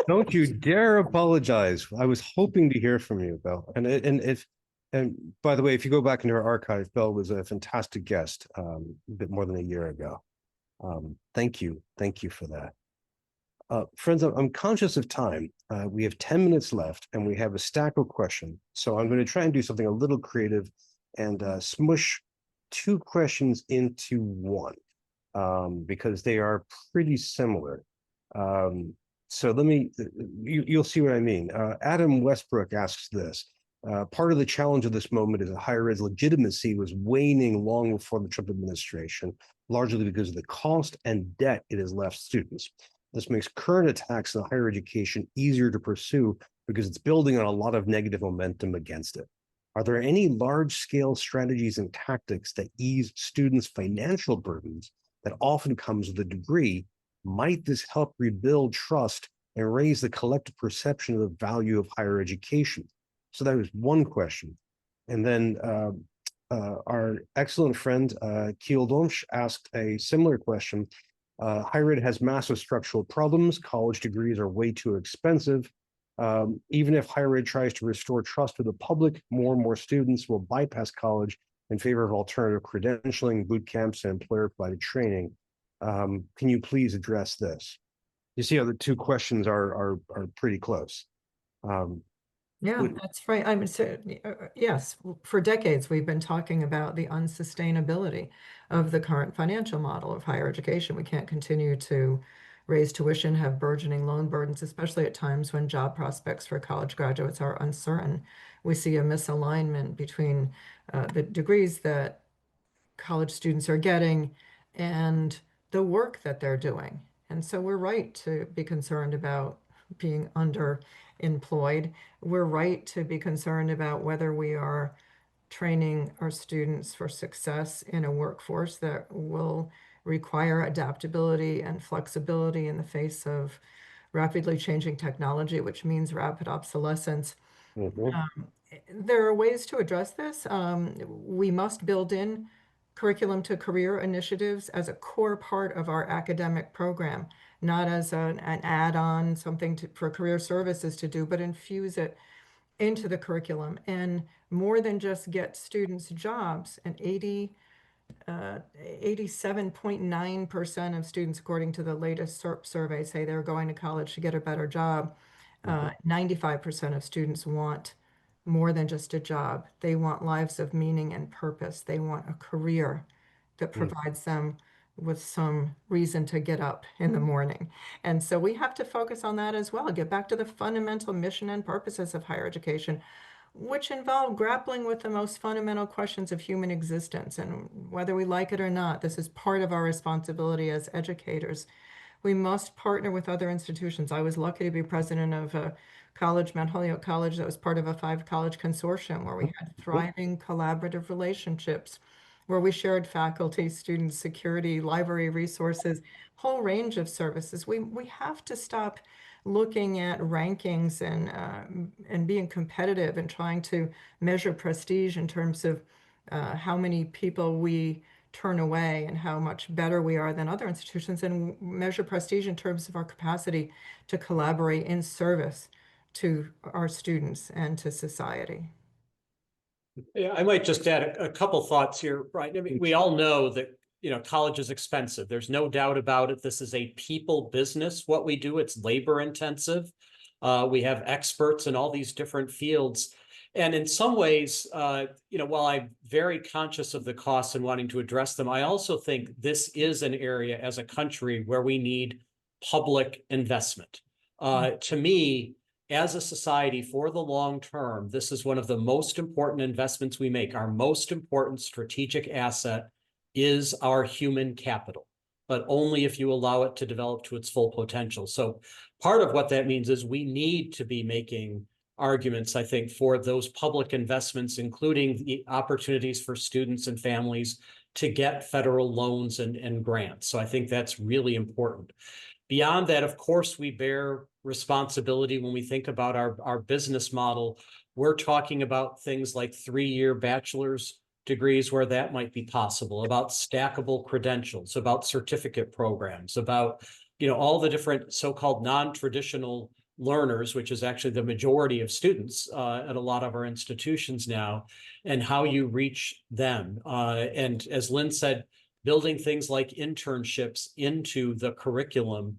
Don't you dare apologize. I was hoping to hear from you, Bill. And by the way, if you go back into our archive, Bill was a fantastic guest a bit more than a year ago. Thank you for that. Friends, I'm conscious of time. We have 10 minutes left and we have a stack of questions. So I'm going to try and do something a little creative and smush two questions into one, because they are pretty similar. So you'll see what I mean. Adam Westbrook asks this. Part of the challenge of this moment is that higher ed's legitimacy was waning long before the Trump administration, largely because of the cost and debt it has left students. This makes current attacks on higher education easier to pursue because it's building on a lot of negative momentum against it. Are there any large-scale strategies and tactics that ease students' financial burdens that often comes with a degree? Might this help rebuild trust and raise the collective perception of the value of higher education? So that was one question. And then our excellent friend, Kiel Domsch, asked a similar question. Higher ed has massive structural problems. College degrees are way too expensive. Even if higher ed tries to restore trust with the public, more and more students will bypass college in favor of alternative credentialing, boot camps, and employer-provided training. Can you please address this? You see how the two questions are pretty close. Yeah, that's right. I mean, so, yes, for decades, we've been talking about the unsustainability of the current financial model of higher education. We can't continue to raise tuition, have burgeoning loan burdens, especially at times when job prospects for college graduates are uncertain. We see a misalignment between the degrees that college students are getting and the work that they're doing. And so we're right to be concerned about being underemployed. We're right to be concerned about whether we are training our students for success in a workforce that will require adaptability and flexibility in the face of rapidly changing technology, which means rapid obsolescence. There are ways to address this. We must build in curriculum to career initiatives as a core part of our academic program, not as an add-on, something for career services to do, but infuse it into the curriculum. And more than just get students jobs, and 87.9% of students, according to the latest survey, say they're going to college to get a better job. 95% of students want more than just a job. They want lives of meaning and purpose. They want a career that provides them with some reason to get up in the morning. And so we have to focus on that as well. Get back to the fundamental mission and purposes of higher education, which involve grappling with the most fundamental questions of human existence. And whether we like it or not, this is part of our responsibility as educators. We must partner with other institutions. I was lucky to be president of a college, Mount Holyoke College, that was part of a 5-college consortium where we had thriving collaborative relationships, where we shared faculty, students, security, library resources, whole range of services. We have to stop looking at rankings and being competitive and trying to measure prestige in terms of how many people we turn away and how much better we are than other institutions, and measure prestige in terms of our capacity to collaborate in service to our students and to society. Yeah, I might just add a couple thoughts here, right? I mean, we all know that, college is expensive. There's no doubt about it. This is a people business, what we do. It's labor intensive. We have experts in all these different fields. And in some ways, while I'm very conscious of the costs and wanting to address them, I also think this is an area as a country where we need public investment. To me, as a society for the long term, this is one of the most important investments we make. Our most important strategic asset is our human capital, but only if you allow it to develop to its full potential. So part of what that means is we need to be making arguments, I think, for those public investments, including the opportunities for students and families to get federal loans and grants. So I think that's really important. Beyond that, of course, we bear responsibility when we think about our business model. We're talking about things like 3-year bachelor's degrees where that might be possible, about stackable credentials, about certificate programs, about all the different so-called non-traditional learners, which is actually the majority of students at a lot of our institutions now, and how you reach them. And as Lynn said, building things like internships into the curriculum,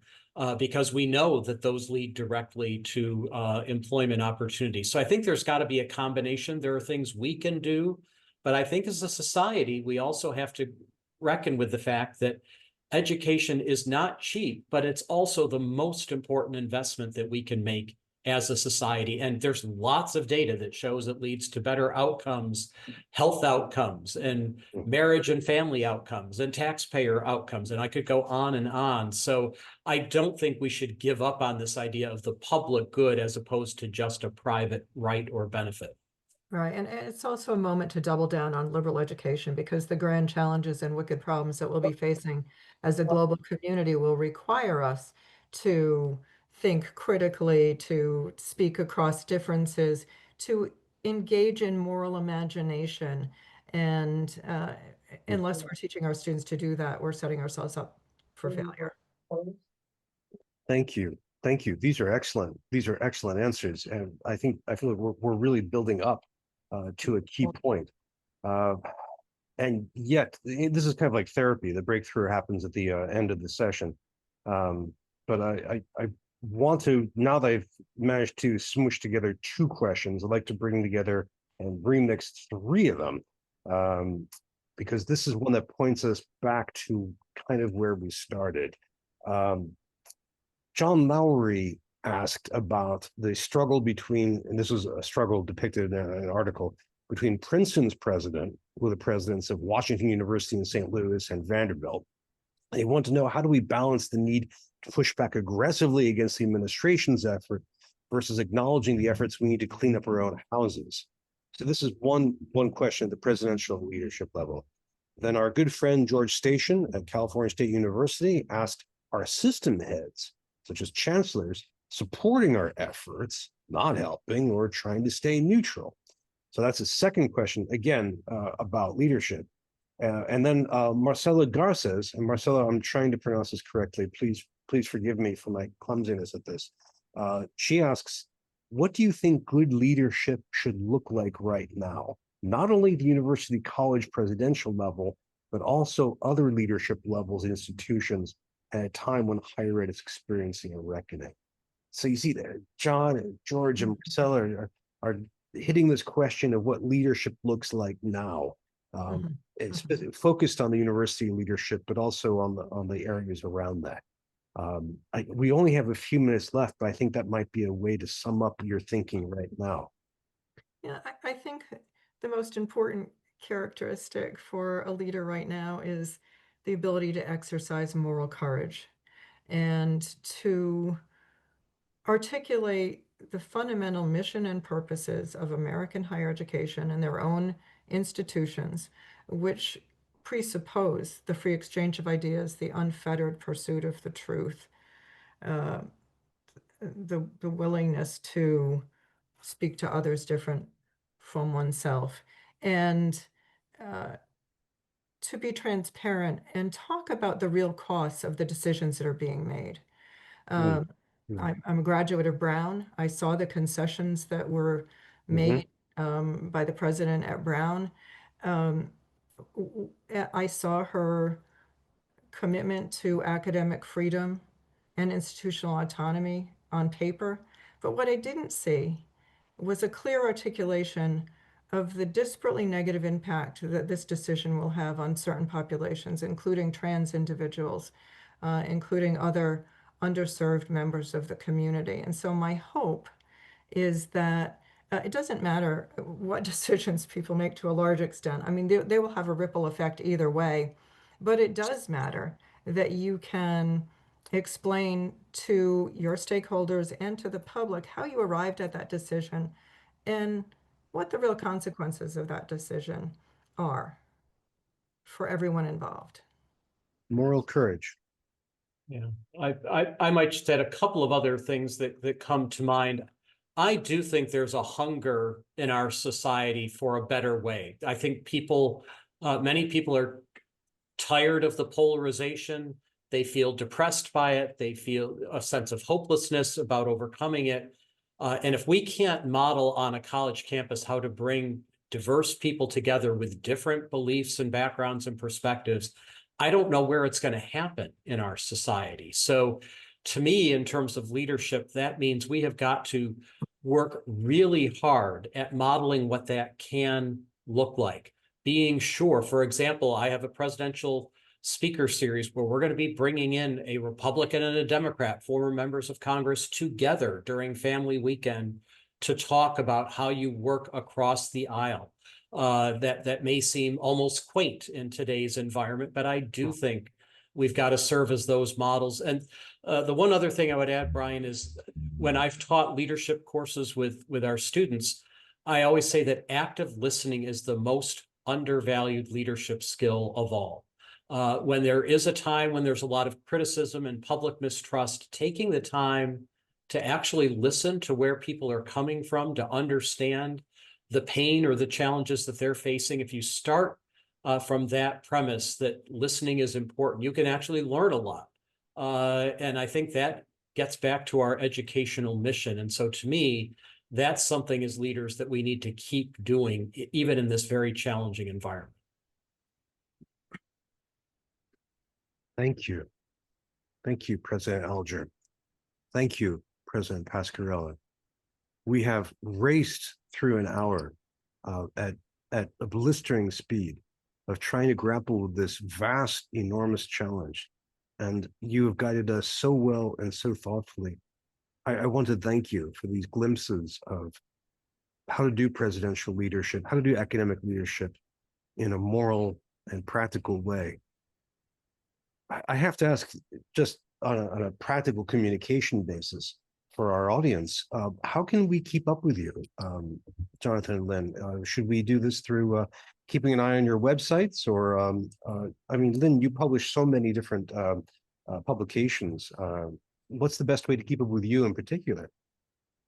because we know that those lead directly to employment opportunities. So I think there's got to be a combination. There are things we can do, but I think as a society, we also have to reckon with the fact that education is not cheap, but it's also the most important investment that we can make as a society. And there's lots of data that shows it leads to better outcomes, health outcomes, and marriage and family outcomes, and taxpayer outcomes. And I could go on and on. So I don't think we should give up on this idea of the public good as opposed to just a private right or benefit. Right, and it's also a moment to double down on liberal education, because the grand challenges and wicked problems that we'll be facing as a global community will require us to think critically, to speak across differences, to engage in moral imagination. And unless we're teaching our students to do that, we're setting ourselves up for failure. Thank you. Thank you. These are excellent. These are excellent answers. And I feel like we're really building up to a key point. And yet, this is kind of like therapy. The breakthrough happens at the end of the session. But I want to, now that I've managed to smoosh together 2 questions, I'd like to bring together and remix 3 of them, because this is one that points us back to kind of where we started. John Lowry asked about the struggle between, and this was a struggle depicted in an article, between Princeton's president, who were the presidents of Washington University in St. Louis and Vanderbilt. They want to know, how do we balance the need to push back aggressively against the administration's effort versus acknowledging the efforts we need to clean up our own houses? So this is one question at the presidential leadership level. Then our good friend George Station at California State University asked, are system heads, such as chancellors, supporting our efforts, not helping, or trying to stay neutral? So that's a second question, again, about leadership. And then Marcela Garces, and Marcela, I'm trying to pronounce this correctly. Please forgive me for my clumsiness at this. She asks, what do you think good leadership should look like right now? Not only the university college presidential level, but also other leadership levels and institutions at a time when higher ed is experiencing a reckoning. So you see that John and George and Marcella are hitting this question of what leadership looks like now. It's focused on the university leadership, but also on the areas around that. We only have a few minutes left, but I think that might be a way to sum up your thinking right now. Yeah, I think the most important characteristic for a leader right now is the ability to exercise moral courage. and to articulate the fundamental mission and purposes of American higher education and their own institutions, which presuppose the free exchange of ideas, the unfettered pursuit of the truth, uh, the willingness to speak to others different from oneself, and to be transparent and talk about the real costs of the decisions that are being made. Mm. I'm a graduate of Brown. I saw the concessions that were made by the president at Brown. I saw her commitment to academic freedom and institutional autonomy on paper. But what I didn't see was a clear articulation of the disparately negative impact that this decision will have on certain populations, including trans individuals, including other underserved members of the community. And so my hope is that it doesn't matter what decisions people make to a large extent. I mean, they will have a ripple effect either way, but it does matter that you can explain to your stakeholders and to the public how you arrived at that decision and what the real consequences of that decision are for everyone involved. Moral courage. Yeah, I might just add a couple of other things that come to mind. I do think there's a hunger in our society for a better way. I think many people are tired of the polarization. They feel depressed by it. They feel a sense of hopelessness about overcoming it. And if we can't model on a college campus how to bring diverse people together with different beliefs and backgrounds and perspectives, I don't know where it's going to happen in our society. So to me, in terms of leadership, that means we have got to work really hard at modeling what that can look like. Being sure, for example, I have a presidential speaker series where we're going to be bringing in a Republican and a Democrat, former members of Congress, together during family weekend to talk about how you work across the aisle. That may seem almost quaint in today's environment, but I do think we've got to serve as those models. And the one other thing I would add, Brian, is when I've taught leadership courses with our students, I always say that active listening is the most undervalued leadership skill of all. When there is a time when there's a lot of criticism and public mistrust, taking the time to actually listen to where people are coming from, to understand the pain or the challenges that they're facing. If you start from that premise that listening is important, you can actually learn a lot. And I think that gets back to our educational mission. And so to me, that's something as leaders that we need to keep doing, even in this very challenging environment. Thank you. Thank you, President Alger. Thank you, President Pasquerella. We have raced through an hour at a blistering speed of trying to grapple with this vast, enormous challenge. And you have guided us so well and so thoughtfully. I want to thank you for these glimpses of how to do presidential leadership, how to do academic leadership in a moral and practical way. I have to ask, just on a practical communication basis for our audience, how can we keep up with you, Jonathan and Lynn? Should we do this through keeping an eye on your websites? Or, I mean, Lynn, you publish so many different publications. What's the best way to keep up with you in particular?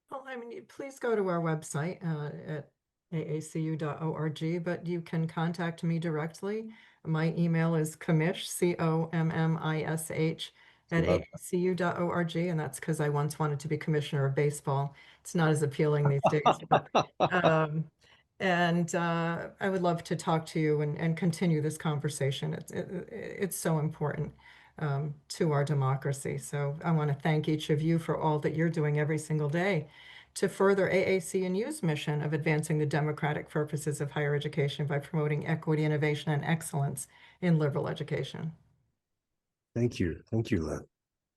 Well, I mean, please go to our website at aacu.org, but you can contact me directly. My email is commish, COMMISH, at aacu.org, and that's because I once wanted to be commissioner of baseball. It's not as appealing these days, but I would love to talk to you and continue this conversation. It's so important to our democracy. So I want to thank each of you for all that you're doing every single day to further AAC&U's mission of advancing the democratic purposes of higher education by promoting equity, innovation, and excellence in liberal education. Thank you, Lynn.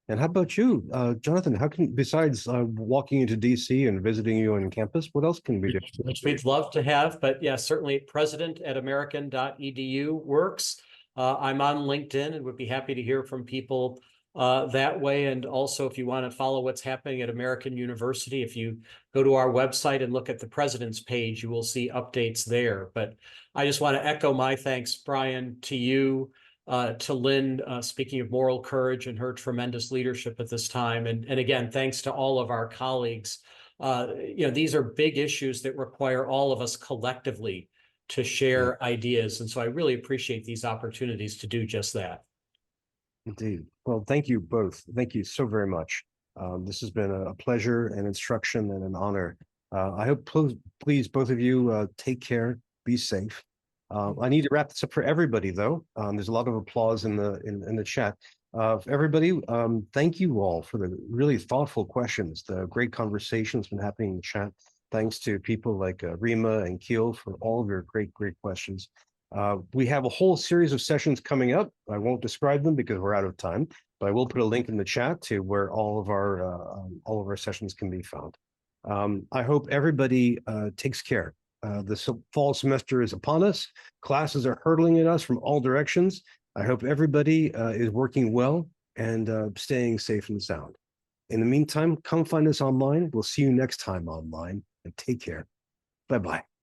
And how about you, Jonathan? How can, besides walking into DC and visiting you on campus, what else can we do? Which we'd love to have, but yeah, certainly president@american.edu works. I'm on LinkedIn and would be happy to hear from people that way. And also, if you want to follow what's happening at American University, if you go to our website and look at the president's page, you will see updates there. But I just want to echo my thanks, Brian, to you, to Lynn, speaking of moral courage and her tremendous leadership at this time. And again, thanks to all of our colleagues. These are big issues that require all of us collectively to share ideas. And so I really appreciate these opportunities to do just that. Indeed. Well, thank you both. Thank you so very much. This has been a pleasure and instruction and an honor. I hope, please, both of you take care, be safe. I need to wrap this up for everybody, though. There's a lot of applause in the chat. Everybody, thank you all for the really thoughtful questions, the great conversations been happening in the chat. Thanks to people like Rima and Keel for all of your great questions. We have a whole series of sessions coming up. I won't describe them because we're out of time, but I will put a link in the chat to where all of our sessions can be found. I hope everybody takes care. The fall semester is upon us. Classes are hurtling at us from all directions. I hope everybody is working well and staying safe and sound. In the meantime, come find us online. We'll see you next time online, and take care. Bye-bye.